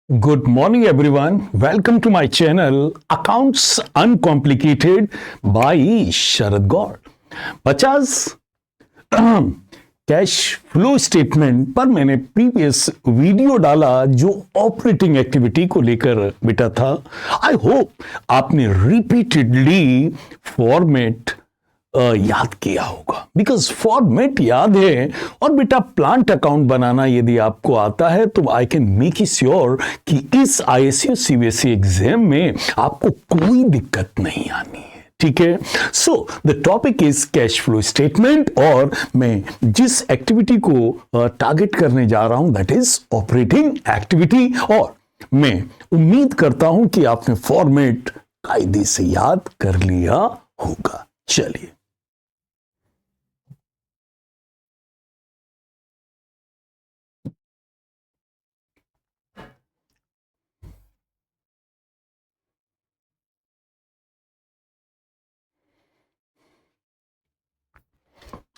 Good morning, everyone. Welcome to my channel Accounts Uncomplicated by Sharad Gaur. Bajaj cash flow statement पर मैंने previous video डाला जो operating activity को लेकर बेटा था। आई होप आपने रिपीटेडली फॉर्मेट याद किया होगा, बिकॉज फॉर्मेट याद है। और बेटा प्लांट अकाउंट बनाना यदि आपको आता है तो I can make it sure कि इस ISU CBSE एग्जाम में आपको कोई दिक्कत नहीं आनी है। ठीक है, so the topic is cash flow statement और मैं जिस एक्टिविटी को टारगेट करने जा रहा हूं दैट इज ऑपरेटिंग एक्टिविटी। और मैं उम्मीद करता हूं कि आपने फॉर्मेट कायदे से याद कर लिया होगा। चलिए,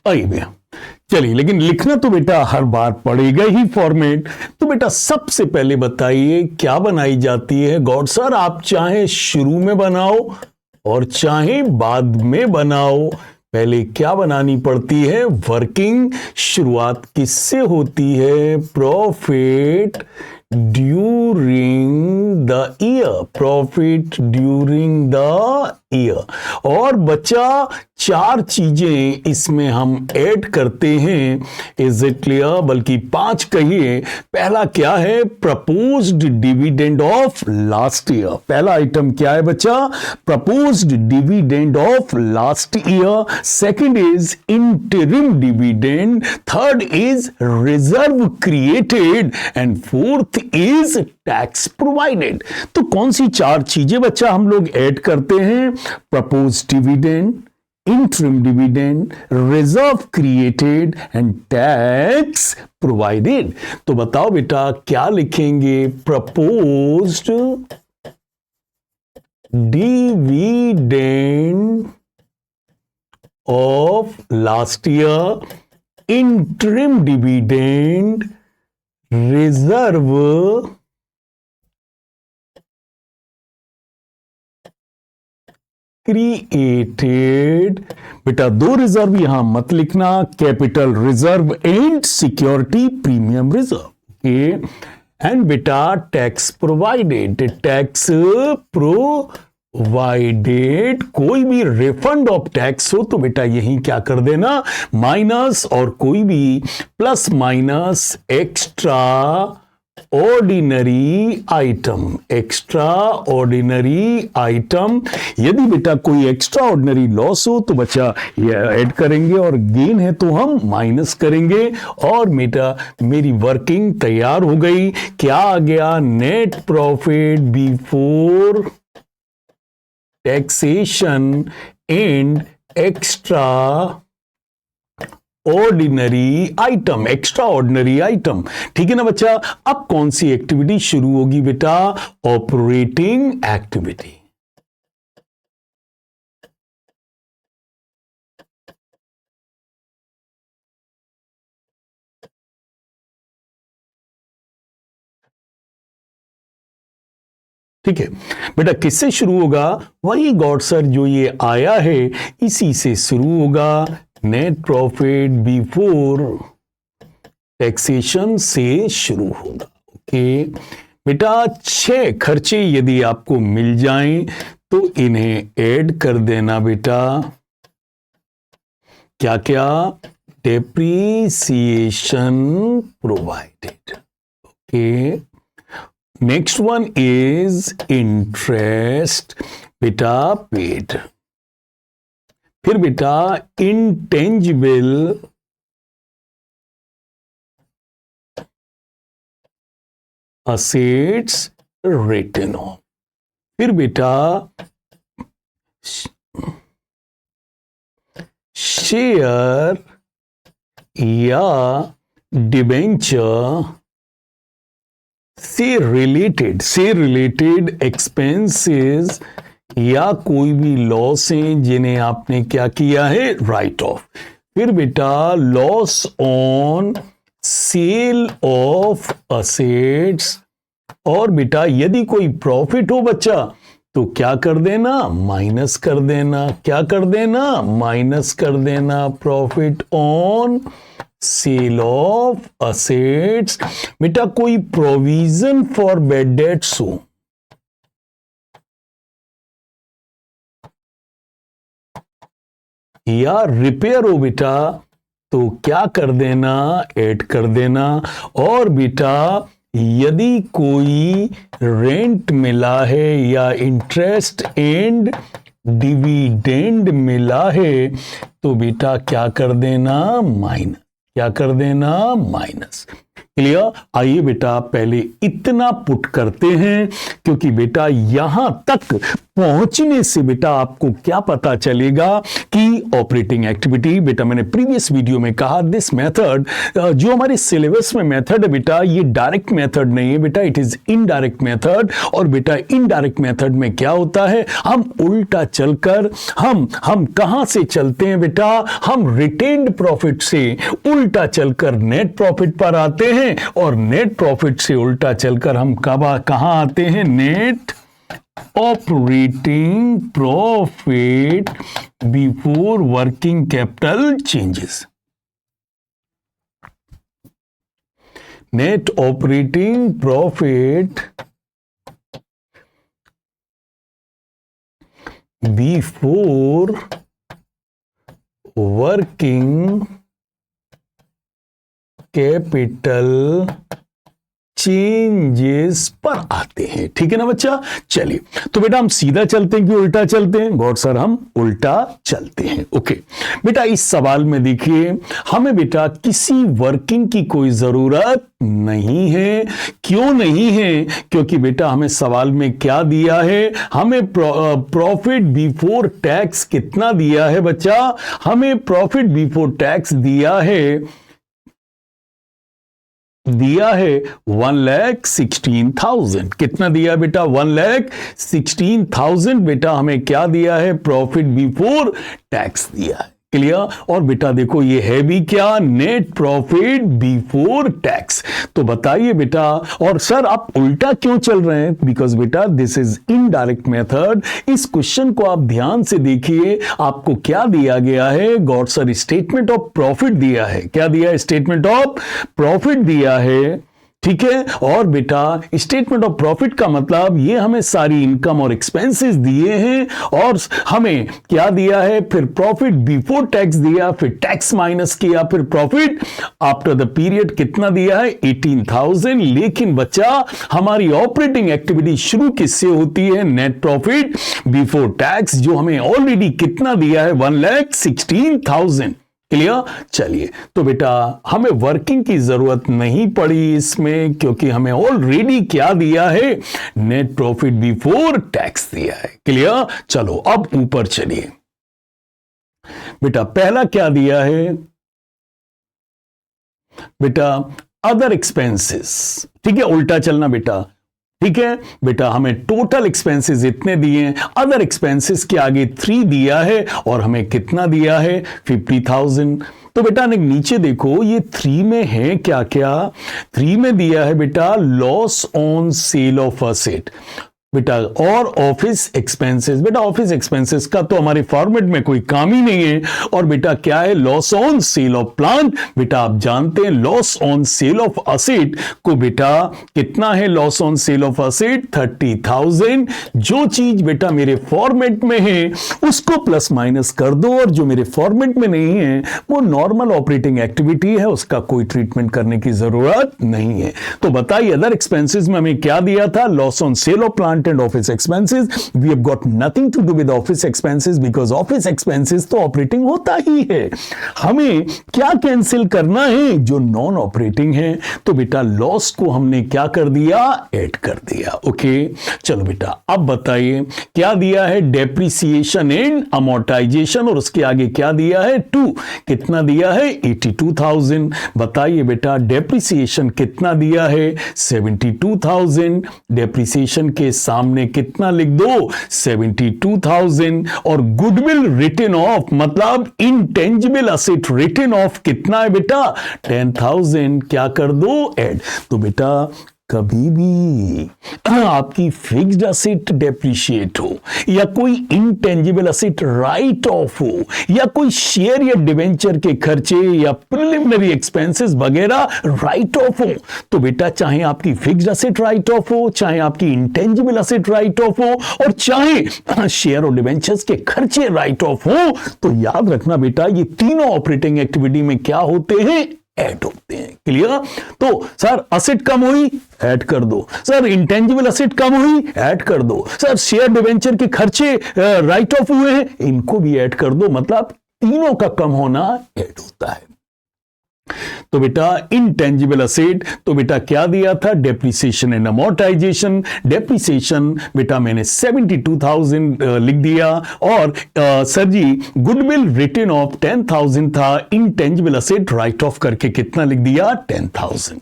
आइए भैया, चलिए। लेकिन लिखना तो बेटा हर बार पड़ेगा ही फॉर्मेट। तो बेटा सबसे पहले बताइए क्या बनाई जाती है। गॉड सर, आप चाहे शुरू में बनाओ और चाहे बाद में बनाओ, पहले क्या बनानी पड़ती है? वर्किंग। शुरुआत किससे होती है? Profit during the year. Profit during the year. और बचा चार चीजें इसमें हम ऐड करते हैं। Is it clear? बल्कि 5 कहिए। पहला क्या है? Proposed dividend of last year. पहला आइटम क्या है बच्चा? Proposed dividend of last year. Second is interim dividend. Third is reserve created and fourth is tax provided. तो कौन सी चार चीजें बच्चा हम लोग ऐड करते हैं? Proposed dividend, interim dividend, reserve created and tax provided। तो बताओ बेटा क्या लिखेंगे? proposed dividend of last year, interim dividend, reserve created. बेटा 2 रिजर्व यहां मत लिखना, capital reserve and security premium reserve. Okay, and बेटा टैक्स प्रोवाइडेड। टैक्स प्रोवाइडेड, कोई भी रिफंड ऑफ टैक्स हो तो बेटा यही क्या कर देना? माइनस, और कोई भी plus minus extra ordinary item. Extra ordinary item. यदि बेटा कोई एक्स्ट्रा ऑर्डिनरी लॉस हो तो बच्चा ये ऐड करेंगे, और गेन है तो हम माइनस करेंगे। और बेटा मेरी वर्किंग तैयार हो गई। क्या आ गया? Net profit before taxation and extra ordinary item. Extra ordinary item. ठीक है ना बच्चा? अब कौन सी एक्टिविटी शुरू होगी बेटा? Operating activity. ठीक है बेटा, किससे शुरू होगा? वही गॉड सर जो ये आया है इसी से शुरू होगा। नेट प्रॉफिट बिफोर टैक्सेशन से शुरू होगा। ओके बेटा, 6 खर्चे यदि आपको मिल जाएं तो इन्हें ऐड कर देना बेटा। क्या क्या? Depreciation provided. Okay, next one is interest बेटा पेड। फिर बेटा इंटेंजिबल असेट्स रिटन ऑफ। फिर बेटा शेयर या डिबेंचर से रिलेटेड एक्सपेंसेस या कोई भी लॉस हैं जिन्हें आपने क्या किया है? Right of. फिर बेटा loss on sale of assets और बेटा यदि कोई प्रॉफिट हो बच्चा तो क्या कर देना, माइनस कर देना। क्या कर देना, माइनस कर देना। Profit on sale of assets. बेटा कोई प्रोविजन फॉर बैड डेट्स हो, या रिपेयर हो बेटा, तो क्या कर देना, ऐड कर देना। और बेटा यदि कोई रेंट मिला है या इंटरेस्ट एंड डिविडेंड मिला है तो बेटा क्या कर देना, माइनस। क्या कर देना, माइनस। क्लियर। आइए बेटा पहले इतना पुट करते हैं, क्योंकि बेटा यहां तक पहुंचने से बेटा आपको क्या पता चलेगा कि ऑपरेटिंग एक्टिविटी, बेटा मैंने प्रीवियस वीडियो में कहा दिस मेथड, जो हमारे सिलेबस में मेथड है बेटा, ये डायरेक्ट मेथड नहीं है बेटा, इट इज इनडायरेक्ट मेथड। और बेटा इनडायरेक्ट मेथड में क्या होता है, हम उल्टा चलकर हम कहां से चलते हैं बेटा, हम रिटेन्ड प्रॉफिट से उल्टा चलकर नेट प्रॉफिट पर आते हैं, और नेट प्रॉफिट से उल्टा चलकर हम कहां आते हैं, net operating profit before working capital changes. Net operating profit before working capital changes पर आते हैं। ठीक है ना बच्चा। चलिए तो बेटा हम सीधा चलते हैं कि उल्टा चलते हैं, गौर सर हम उल्टा चलते हैं। ओके बेटा इस सवाल में देखिए हमें बेटा किसी वर्किंग की कोई जरूरत नहीं है। क्यों नहीं है, क्योंकि बेटा हमें सवाल में क्या दिया है, हमें प्रॉफिट बिफोर टैक्स कितना दिया है बच्चा, हमें प्रॉफिट बिफोर टैक्स दिया है 1,16,000। कितना दिया बेटा, 1,16,000। बेटा हमें क्या दिया है, प्रॉफिट बिफोर टैक्स दिया है। क्लियर। और बेटा देखो ये है भी क्या, नेट प्रॉफिट बिफोर टैक्स। तो बताइए बेटा, और सर आप उल्टा क्यों चल रहे हैं, बिकॉज बेटा दिस इज इनडायरेक्ट मेथड। इस क्वेश्चन को आप ध्यान से देखिए, आपको क्या दिया गया है, God sir statement of profit दिया है। क्या दिया है, स्टेटमेंट ऑफ प्रॉफिट दिया है। ठीक है। और बेटा स्टेटमेंट ऑफ प्रॉफिट का मतलब ये हमें सारी इनकम और एक्सपेंसेस दिए हैं, और हमें क्या दिया है, फिर प्रॉफिट बिफोर टैक्स दिया, फिर टैक्स माइनस किया, फिर प्रॉफिट आफ्टर द पीरियड कितना दिया है, 18,000। लेकिन बच्चा हमारी ऑपरेटिंग एक्टिविटी शुरू किससे होती है, नेट प्रॉफिट बिफोर टैक्स, जो हमें ऑलरेडी कितना दिया है, 1,16,000। क्लियर। चलिए तो बेटा हमें वर्किंग की जरूरत नहीं पड़ी इसमें, क्योंकि हमें ऑलरेडी क्या दिया है, नेट प्रॉफिट बिफोर टैक्स दिया है। क्लियर। चलो अब ऊपर चलिए बेटा, पहला क्या दिया है बेटा, अदर एक्सपेंसेस। ठीक है, उल्टा चलना बेटा। ठीक है बेटा, हमें टोटल एक्सपेंसेस इतने दिए हैं, अदर एक्सपेंसेस के आगे 3 दिया है, और हमें कितना दिया है, 50,000। तो बेटा नीचे देखो ये 3 में है क्या क्या, 3 में दिया है बेटा loss on sale of asset बेटा, और ऑफिस एक्सपेंसेस। बेटा ऑफिस एक्सपेंसेस का तो हमारे फॉर्मेट में कोई काम ही नहीं है। और बेटा क्या है, loss on sale of plant. बेटा आप जानते हैं loss on sale of asset को बेटा कितना है, loss on sale of asset 30,000। जो चीज बेटा मेरे फॉर्मेट में है उसको प्लस माइनस कर दो, और जो मेरे फॉर्मेट में नहीं है वो नॉर्मल ऑपरेटिंग एक्टिविटी है, उसका कोई ट्रीटमेंट करने की जरूरत नहीं है। तो बताइए अदर एक्सपेंसेस में हमें क्या दिया था, loss on sale of plant and office expenses. We have got nothing to do with office expenses because office expenses तो ऑपरेटिंग होता ही है। हमें क्या कैंसिल करना है, जो नॉन ऑपरेटिंग है। तो बेटा लॉस को हमने क्या कर दिया, ऐड कर दिया। ओके चलो बेटा अब बताइए क्या दिया है, डेप्रिसिएशन एंड अमोर्टाइजेशन, और उसके आगे क्या दिया है, 2। कितना दिया है, 82,000। बताइए बेटा डेप्रिसिएशन कितना दिया है, 72,000। डेप्रिसिएशन के सामने कितना लिख दो, 72,000। और गुडविल रिटन ऑफ मतलब इंटेंजिबल असेट रिटन ऑफ कितना है बेटा, 10,000। क्या कर दो, ऐड। तो बेटा कभी भी आपकी फिक्स्ड असेट डेप्रिशिएट हो या कोई इंटेंजिबल असेट राइट ऑफ हो या कोई शेयर या डिवेंचर के खर्चे या प्रिलिमिनरी एक्सपेंसेस वगैरह राइट ऑफ हो, तो बेटा चाहे आपकी फिक्स्ड असेट राइट ऑफ हो, चाहे आपकी इंटेंजिबल असेट राइट ऑफ हो और चाहे शेयर और डिवेंचर्स के खर्चे राइट ऑफ हो, तो याद रखना बेटा ये तीनों ऑपरेटिंग एक्टिविटी में क्या होते हैं, ऐड होते हैं। क्लियर? तो सर असेट कम हुई, ऐड कर दो। सर इंटेंजिबल असेट कम हुई, ऐड कर दो। सर शेयर डिवेंचर के खर्चे राइट ऑफ हुए हैं, इनको भी ऐड कर दो। मतलब तीनों का कम होना ऐड होता है। तो बेटा इंटेंजिबल असेट, तो बेटा क्या दिया था, डेप्रिसिएशन एंड अमोर्टाइजेशन। डेप्रिसिएशन बेटा मैंने 72,000 लिख दिया और sir ji goodwill return of 10,000 था। इंटेंजिबल असेट राइट ऑफ करके कितना लिख दिया, 10,000।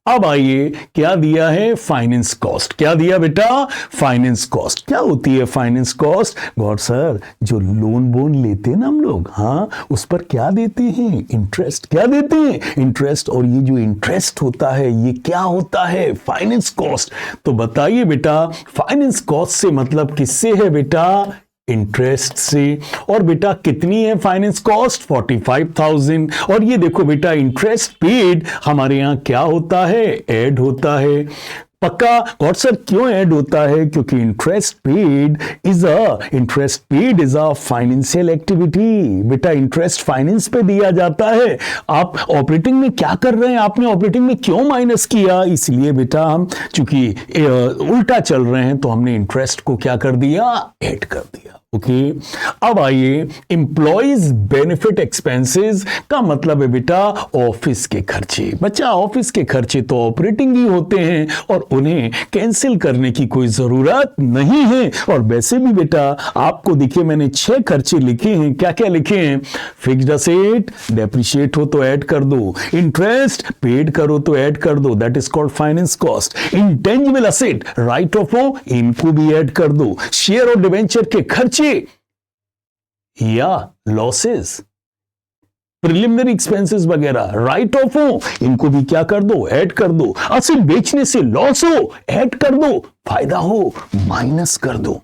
अब आइए क्या दिया है, फाइनेंस कॉस्ट। क्या दिया बेटा, फाइनेंस कॉस्ट। क्या होती है फाइनेंस कॉस्ट? गॉड सर जो लोन बोन लेते हैं ना हम लोग, हाँ उस पर क्या देते हैं, इंटरेस्ट। क्या देते हैं, इंटरेस्ट। और ये जो इंटरेस्ट होता है ये क्या होता है, फाइनेंस कॉस्ट। तो बताइए बेटा फाइनेंस कॉस्ट से मतलब किससे है बेटा, इंटरेस्ट से। और बेटा कितनी है फाइनेंस कॉस्ट, 45,000। और ये देखो बेटा इंटरेस्ट पेड हमारे यहां क्या होता है, ऐड होता है। पक्का? गॉड सर क्यों ऐड होता है, क्योंकि interest paid is a financial activity. बेटा इंटरेस्ट फाइनेंस पे दिया जाता है। आप ऑपरेटिंग में क्या कर रहे हैं, आपने ऑपरेटिंग में क्यों माइनस किया, इसलिए बेटा हम चूंकि उल्टा चल रहे हैं तो हमने इंटरेस्ट को क्या कर दिया, ऐड कर दिया। ओके अब आइए एम्प्लॉइज बेनिफिट एक्सपेंसेस का मतलब है बेटा ऑफिस के खर्चे। बच्चा ऑफिस के खर्चे तो ऑपरेटिंग ही होते हैं और उन्हें कैंसिल करने की कोई जरूरत नहीं है। और वैसे भी बेटा आपको देखिए मैंने 6 खर्चे लिखे हैं। क्या क्या लिखे हैं, फिक्स्ड असेट डेप्रिशिएट हो तो ऐड कर दो, इंटरेस्ट पेड करो तो ऐड कर दो, that is called finance cost. Intangible asset right of हो, इनको भी ऐड कर दो। शेयर और डिवेंचर के खर्चे या लॉसेस, प्रिलिमिनरी एक्सपेंसेस वगैरह राइट ऑफ हो, इनको भी क्या कर दो, ऐड कर दो। असेट बेचने से लॉस हो, ऐड कर दो, फायदा हो माइनस कर दो।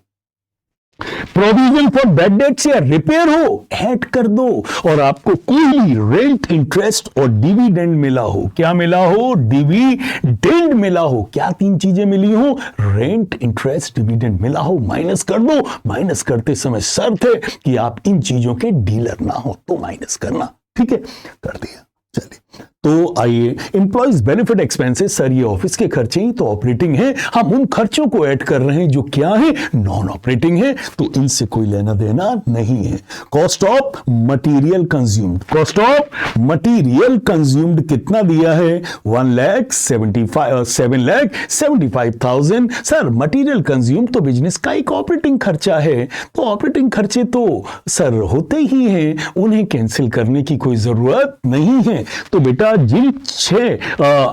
प्रोविजन फॉर बैड डेट्स या रिपेयर हो, ऐड कर दो। और आपको कोई रेंट इंटरेस्ट और डिविडेंड मिला हो, क्या मिला हो, डिविडेंड मिला हो, क्या 3 चीजें मिली हो, रेंट इंटरेस्ट डिविडेंड मिला हो, माइनस कर दो। माइनस करते समय शर्त है कि आप इन चीजों के डीलर ना हो तो माइनस करना, ठीक है, कर दिया। चलिए तो आइए एम्प्लॉइज बेनिफिट एक्सपेंसेस, सर ये ऑफिस के खर्चे ही तो ऑपरेटिंग है, हम उन खर्चों को ऐड कर रहे हैं जो क्या है, नॉन ऑपरेटिंग है, तो इनसे कोई लेना देना नहीं है। Cost of material consumed, cost of material consumed कितना दिया है, 7,75,000। सर मटेरियल कंज्यूम तो बिजनेस का एक ऑपरेटिंग खर्चा है, तो ऑपरेटिंग खर्चे तो सर होते ही हैं, उन्हें कैंसिल करने की कोई जरूरत नहीं है। तो बेटा जिन 6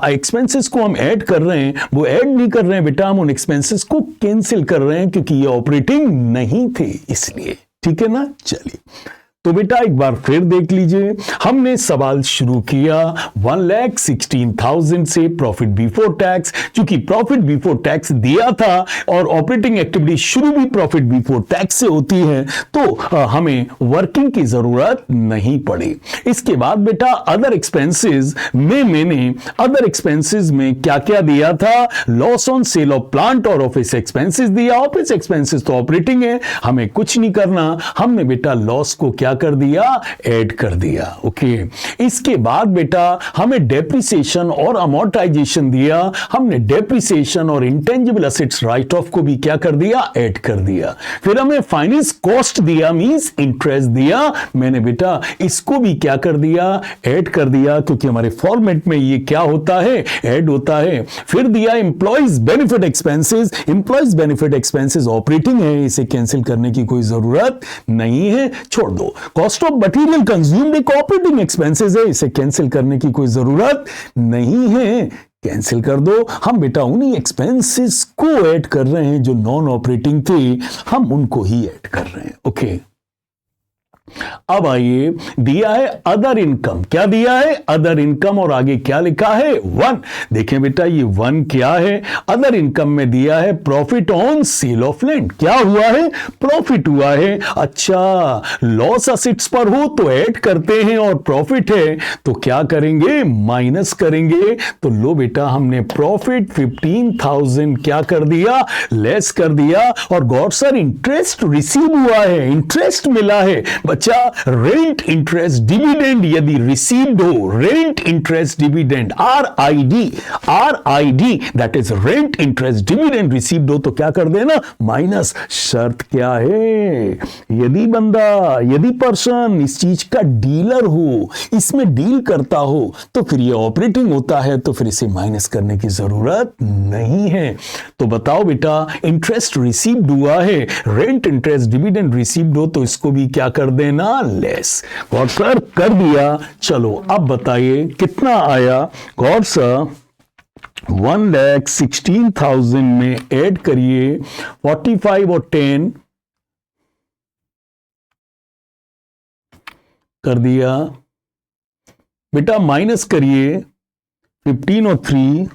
एक्सपेंसेस को हम ऐड कर रहे हैं वो ऐड नहीं कर रहे हैं बेटा, हम उन एक्सपेंसेस को कैंसिल कर रहे हैं क्योंकि ये ऑपरेटिंग नहीं थे इसलिए, ठीक है ना। चलिए तो बेटा एक बार फिर देख लीजिए, हमने सवाल शुरू किया 1,16,000 से प्रॉफिट बिफोर टैक्स। चूंकि प्रॉफिट बिफोर टैक्स दिया था और ऑपरेटिंग एक्टिविटी शुरू भी प्रॉफिट बिफोर टैक्स से होती है तो हमें वर्किंग की जरूरत नहीं पड़ी। इसके बाद बेटा अदर एक्सपेंसेस में मैंने अदर एक्सपेंसेस में क्या क्या दिया था, loss on sale of plant और ऑफिस एक्सपेंसेस दिया। ऑफिस एक्सपेंसेस तो ऑपरेटिंग है, हमें कुछ नहीं करना, हमने बेटा लॉस को क्या कर दिया, ऐड कर दिया। ओके इसके बाद बेटा हमें डेप्रिसिएशन और अमोर्टाइजेशन दिया, हमने डेप्रिसिएशन और इंटेंजिबल असेट्स राइट ऑफ को भी क्या कर दिया, ऐड कर दिया। फिर हमें फाइनेंस कॉस्ट दिया, मींस इंटरेस्ट दिया, मैंने बेटा इसको भी क्या कर दिया, ऐड कर दिया, क्योंकि हमारे फॉर्मेट में ये क्या होता है, ऐड होता है। फिर दिया employees benefit expenses, employees benefit expenses operating है, इसे कैंसिल करने की कोई जरूरत नहीं है, छोड़ दो। कॉस्ट ऑफ मटेरियल कंज्यूम्ड एक ऑपरेटिंग एक्सपेंसेस है, इसे कैंसिल करने की कोई जरूरत नहीं है, कैंसिल कर दो। हम बेटा उन्हीं एक्सपेंसेस को ऐड कर रहे हैं जो नॉन ऑपरेटिंग थे, हम उनको ही ऐड कर रहे हैं। ओके अब आइए, दिया है अदर इनकम। क्या दिया है? Other income. और आगे क्या लिखा है? 1। देखें बेटा, ये 1 क्या है? अदर इनकम में दिया है profit on sale of land. क्या हुआ है? प्रॉफिट हुआ है। अच्छा, लॉस असेट्स पर हो तो ऐड करते हैं, और प्रॉफिट है तो क्या करेंगे? माइनस करेंगे। तो लो बेटा, हमने प्रॉफिट 15,000 क्या कर दिया? लेस कर दिया। और गॉड सर, इंटरेस्ट रिसीव हुआ है, इंटरेस्ट मिला है। बच्चा, रेंट इंटरेस्ट डिविडेंड यदि रिसीव्ड हो, rent interest dividend, RID, that is rent interest dividend received हो तो क्या कर देना? माइनस। शर्त क्या है? यदि बंदा, यदि पर्सन इस चीज का डीलर हो, इसमें डील करता हो, तो फिर ये ऑपरेटिंग होता है, तो फिर इसे माइनस करने की जरूरत नहीं है। तो बताओ बेटा, इंटरेस्ट रिसीव्ड हुआ है, रेंट इंटरेस्ट डिविडेंड रिसीव्ड हो तो इसको भी क्या कर देना? लेस। गॉड सर, कर दिया। चलो अब बताइए कितना आया? गॉड सर, 1,16,000 में ऐड करिए 45 और 10 कर दिया बेटा, माइनस करिए 15 और 3,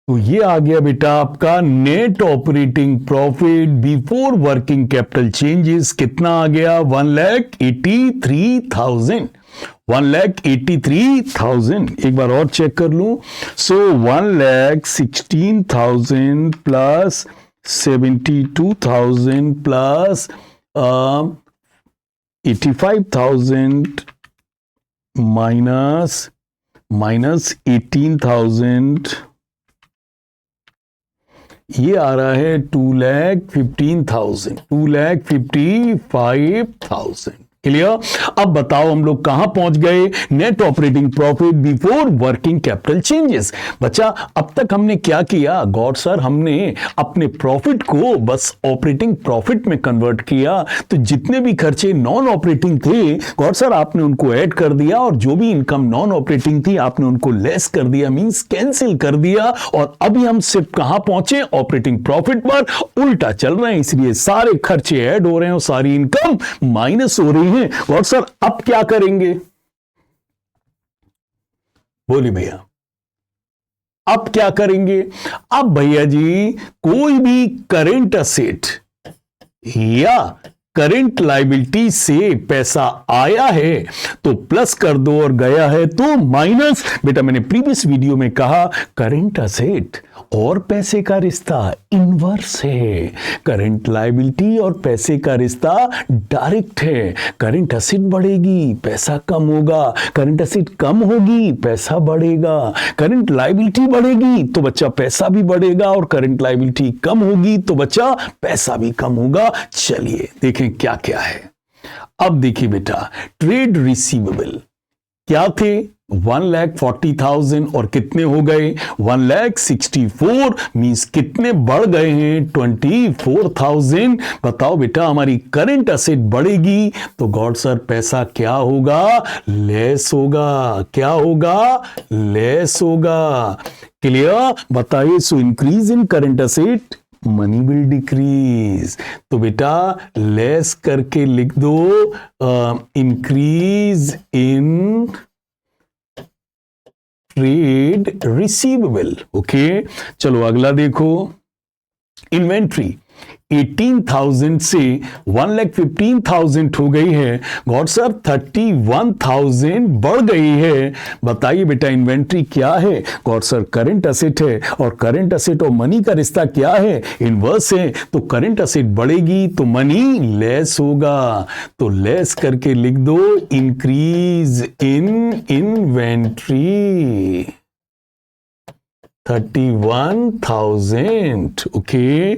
तो ये आ गया बेटा आपका net operating profit before working capital changes. कितना आ गया? 1,83,000। 1,83,000। एक बार और चेक कर लूं। सो 1,16,000 प्लस 72,000 प्लस 85,000 माइनस 18,000, ये आ रहा है 2,15,000, 2,55,000। क्लियर? अब बताओ हम लोग कहां पहुंच गए? Net operating profit before working capital changes. बच्चा, अब तक हमने क्या किया? गॉड सर, हमने अपने प्रॉफिट को बस ऑपरेटिंग प्रॉफिट में कन्वर्ट किया। तो जितने भी खर्चे नॉन ऑपरेटिंग थे, गॉड सर आपने उनको ऐड कर दिया, और जो भी इनकम नॉन ऑपरेटिंग थी आपने उनको लेस कर दिया, मींस कैंसिल कर दिया। और अभी हम सिर्फ कहां पहुंचे? ऑपरेटिंग प्रॉफिट पर। उल्टा चल रहे हैं, इसलिए सारे खर्चे ऐड हो रहे हैं और सारी इनकम माइनस हो रही है। और सर अब क्या करेंगे? बोलिए भैया, अब क्या करेंगे? अब भैया जी, कोई भी करेंट असेट या करेंट लायबिलिटी से पैसा आया है तो प्लस कर दो, और गया है तो माइनस। बेटा, मैंने प्रीवियस वीडियो में कहा, करेंट असेट और पैसे का रिश्ता इनवर्स है, करेंट लायबिलिटी और पैसे का रिश्ता डायरेक्ट है। करेंट असेट बढ़ेगी, पैसा कम होगा, करेंट असेट कम होगी, पैसा बढ़ेगा। करेंट लायबिलिटी बढ़ेगी तो बच्चा पैसा भी बढ़ेगा, और करेंट लायबिलिटी कम होगी तो बच्चा पैसा भी कम होगा। चलिए देखें क्या क्या है। अब देखिए बेटा, ट्रेड रिसीवेबल क्या थे? 1,40,000 और कितने हो गए? 1,64,000, मींस कितने बढ़ गए हैं? 24,000। बताओ बेटा, हमारी करंट असेट बढ़ेगी तो गॉड सर पैसा क्या होगा? लेस होगा। क्या होगा? लेस होगा। क्लियर? बताइए। So increase in current asset, money will decrease. तो बेटा लेस करके लिख दो increase in trade receivable. Okay, चलो अगला देखो। इन्वेंट्री 18,000 से 1,15,000 हो गई है। गॉड सर 31,000 बढ़ गई है। बताइए बेटा, इन्वेंट्री क्या है? गॉड सर करंट असेट है, और करंट असेट और मनी का रिश्ता क्या है? इनवर्स है। तो करंट असेट बढ़ेगी तो मनी लेस होगा। तो लेस करके लिख दो इंक्रीज इन इन्वेंट्री 31,000। ओके,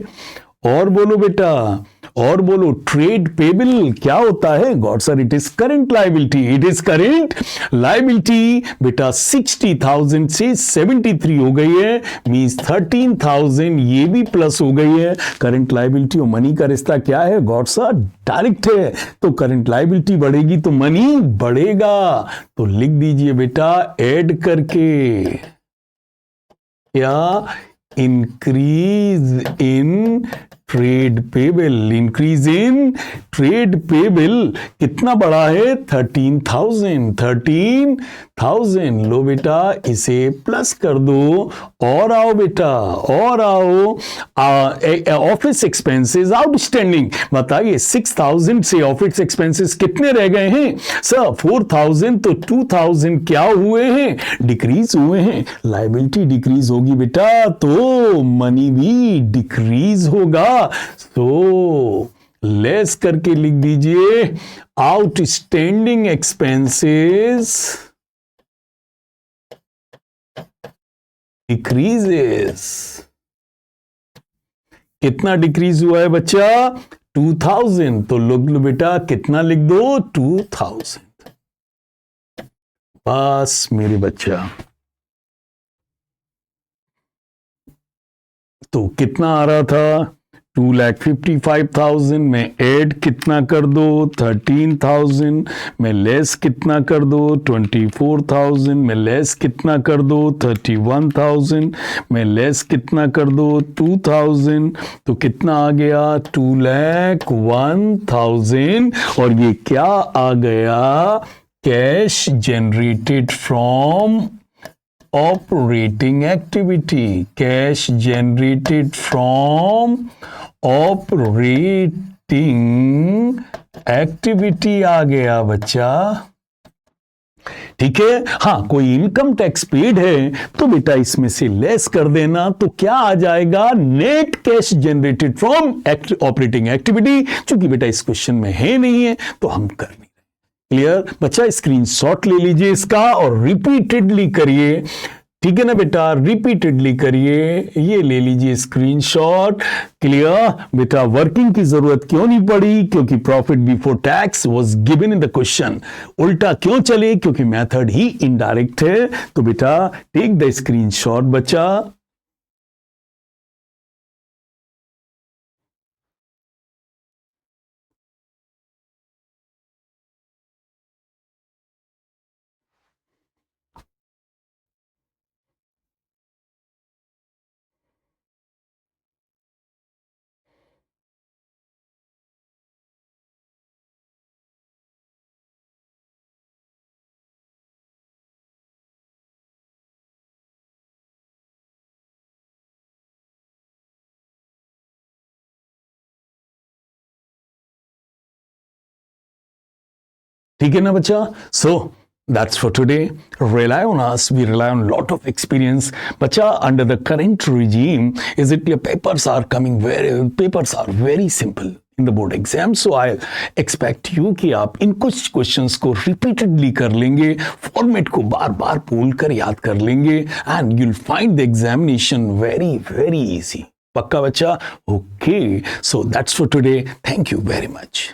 और बोलो बेटा, और बोलो ट्रेड पेबल क्या होता है? God sir it is current liability, it is current liability. बेटा 60,000 से 73 हो गई है, मींस 13,000 ये भी प्लस हो गई है। करंट लाइबिलिटी और मनी का रिश्ता क्या है? गॉड सर डायरेक्ट है, तो करंट लाइबिलिटी बढ़ेगी तो मनी बढ़ेगा। तो लिख दीजिए बेटा ऐड करके, क्या? Increase in trade payable, increase in trade payable कितना बढ़ा है? 13,000। लो बेटा इसे प्लस कर दो और आओ बेटा और आओ। ऑफिस एक्सपेंसेस आउटस्टैंडिंग, बताइए 6,000 से ऑफिस एक्सपेंसेस कितने रह गए हैं? सर 4,000, तो 2,000 क्या हुए हैं? डिक्रीज हुए हैं। लाइबिलिटी डिक्रीज होगी बेटा तो मनी भी डिक्रीज होगा। तो लेस करके लिख दीजिए आउटस्टैंडिंग एक्सपेंसेस डिक्रीजेस। कितना डिक्रीज हुआ है बच्चा? 2,000। तो लोग लो बेटा कितना लिख दो? 2,000। बस मेरे बच्चा, तो कितना आ रहा था? 2,55,000 में ऐड कितना कर दो? 13,000 में लेस कितना कर दो? 24,000 में लेस कितना कर दो? 31,000 में लेस कितना कर दो? 2,000। तो कितना आ गया? 2,01,000। और ये क्या आ गया? Cash generated from operating activity, cash generated from operating activity आ गया बच्चा। ठीक है, हाँ कोई इनकम टैक्स पेड है तो बेटा इसमें से लेस कर देना, तो क्या आ जाएगा? Net cash generated from operating activity. चूंकि बेटा इस क्वेश्चन में है नहीं है तो हम कर नहीं। क्लियर बच्चा? स्क्रीनशॉट ले लीजिए इसका और रिपीटेडली करिए, ठीक है ना बेटा? रिपीटेडली करिए, ये ले लीजिए स्क्रीनशॉट। क्लियर बेटा? वर्किंग की जरूरत क्यों नहीं पड़ी? क्योंकि profit before tax was given in the question. उल्टा क्यों चले? क्योंकि मेथड ही इनडायरेक्ट है। तो बेटा टेक द स्क्रीनशॉट बच्चा। ठीक है ना बच्चा? सो that's for today. Rely on us. We rely on a lot of experience. Bacha, under the current regime, is it your papers are very simple in the board exam. So I expect you कि आप इन कुछ questions को repeatedly कर लेंगे, format को बार बार बोल कर याद कर लेंगे, and you'll find the examination very easy. पक्का बच्चा? Okay. So that's for today. Thank you very much.